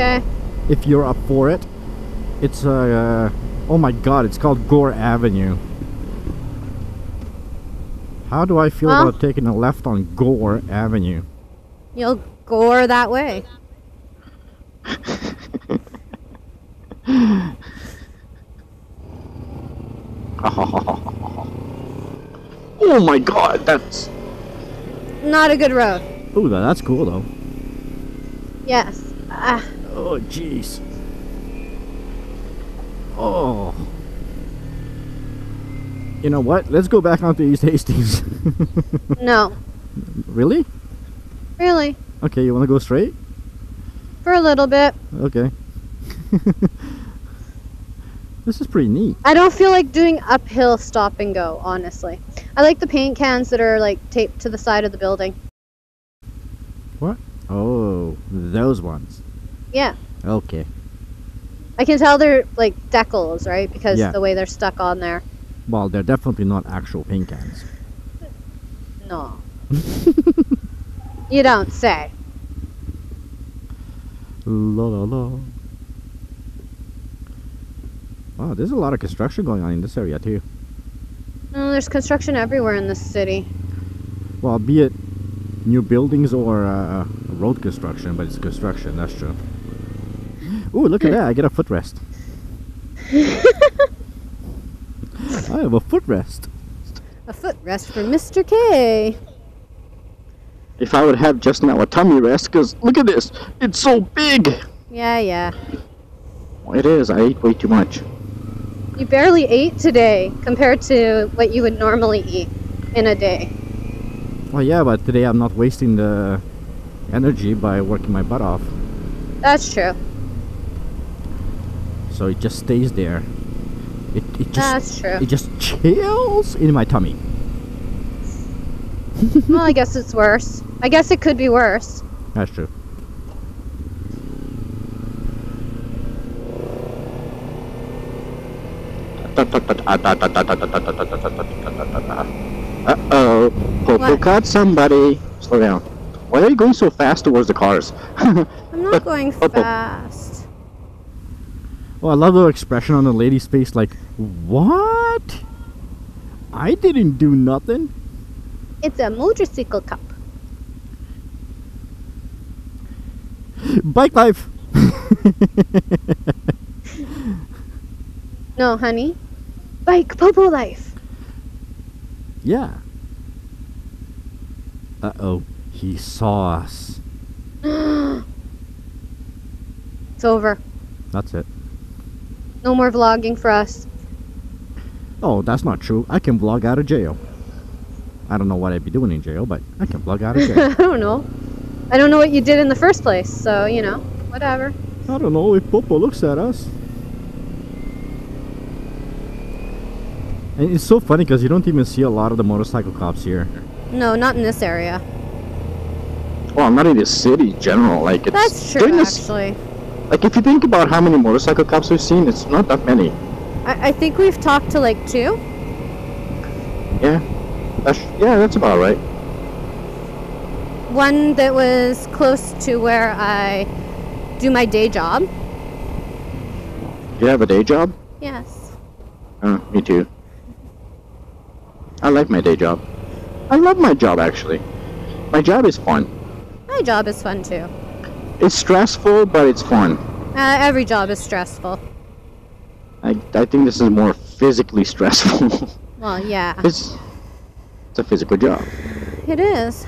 Okay. If you're up for it. It's oh my god, it's called Gore Avenue. How do I feel about taking a left on Gore Avenue? You'll gore that way. Oh my god, that's not a good road. Ooh, that's cool though. Yes. Oh jeez. Oh. You know what? Let's go back onto East Hastings. No. Really? Really? Okay, you want to go straight? For a little bit. Okay. This is pretty neat. I don't feel like doing uphill stop and go, honestly. I like the paint cans that are like taped to the side of the building. What? Oh, those ones. Yeah. Okay. I can tell they're like decals, right? Because yeah. the way they're stuck on there. Well, they're definitely not actual paint cans. No. You don't say. La la la. Wow, there's a lot of construction going on in this area too. No, there's construction everywhere in this city. Well, be it new buildings or road construction, but it's construction, that's true. Ooh, look at that, I get a footrest. I have a footrest. A footrest for Mr. K. If I would have just now a tummy rest, because look at this, it's so big. Yeah. Well, it is, I ate way too much. You barely ate today compared to what you would normally eat in a day. Well, yeah, but today I'm not wasting the energy by working my butt off. That's true. So it just stays there. That's true. It just chills in my tummy. Well, I guess it's worse. I guess it could be worse. That's true. Uh-oh. Popo caught somebody. Slow down. Why are you going so fast towards the cars? I'm not going fast. Well, I love the expression on the lady's face, like, what? I didn't do nothing. It's a motorcycle cup. Bike life. No, honey. Bike Popo life. Yeah. Uh-oh. He saw us. It's over. That's it. No more vlogging for us. Oh, that's not true. I can vlog out of jail. I don't know what I'd be doing in jail, but I can vlog out of jail. I don't know. I don't know what you did in the first place, so, you know, whatever. I don't know if Popo looks at us. And it's so funny because you don't even see a lot of the motorcycle cops here. No, not in this area. Well, not in the city in general. Like, it's that's true, actually. Like, if you think about how many motorcycle cops we've seen, it's not that many. I think we've talked to like 2. Yeah. That's about right. One that was close to where I do my day job. You have a day job? Yes. Me too. I like my day job. I love my job, actually. My job is fun. My job is fun too. It's stressful, but it's fun. Every job is stressful. I think this is more physically stressful. Well, yeah. It's a physical job. It is.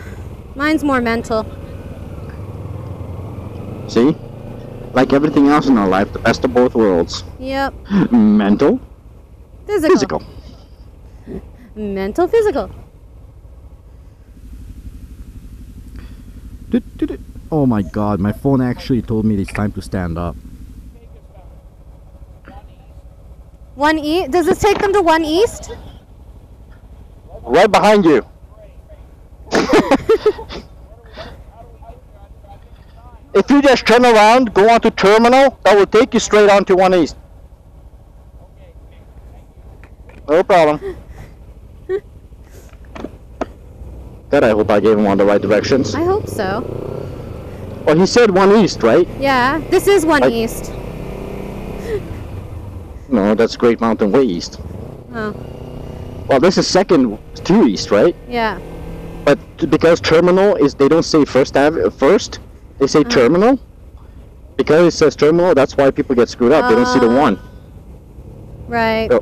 Mine's more mental. See? Like everything else in our life, the best of both worlds. Yep. Mental. Physical. Mental, physical. Oh my god, my phone actually told me it's time to stand up. 1 East? Does this take them to 1 East? Right behind you. If you just turn around, go onto terminal, that will take you straight onto 1 East. No problem. God, I hope I gave him all the right directions. I hope so. Well, he said 1 east, right? Yeah, this is 1 east. No, that's Great Mountain Way east. Oh. Well, this is second 2 east, right? Yeah. But because terminal is, they don't say first, they say terminal. Because it says terminal, that's why people get screwed up. They don't see the 1. Right. So,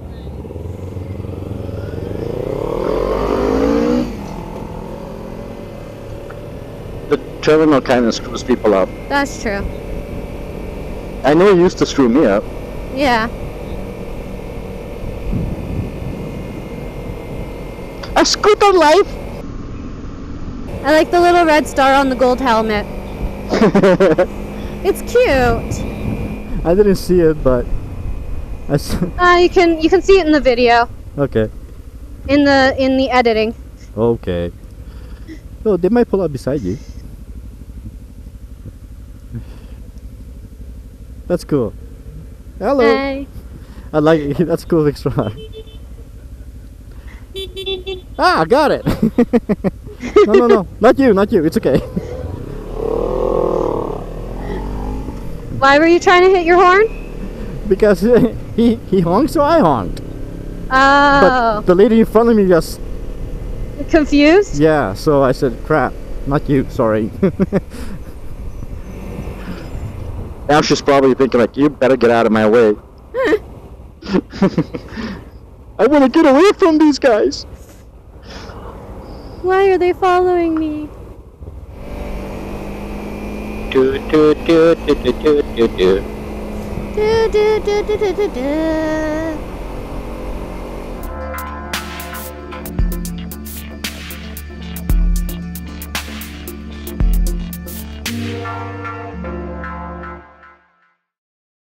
the terminal kind of screws people up. That's true. I know it used to screw me up. Yeah. A scooter life! I like the little red star on the gold helmet. It's cute. I didn't see it, but You can see it in the video. Okay. In the editing. Okay. Oh, they might pull up beside you. That's cool. Hello. Hey. I like it. That's cool, extra. Ah, I got it. No, not you. It's okay. Why were you trying to hit your horn? Because he honked, so I honked. Oh. But the lady in front of me just... Confused? Yeah, so I said, crap, not you, sorry. Now she's probably thinking like, you better get out of my way. I want to get away from these guys. Why are they following me? Do, do, do, do, do, do, do, do. Do, do, do, do, do, do, do.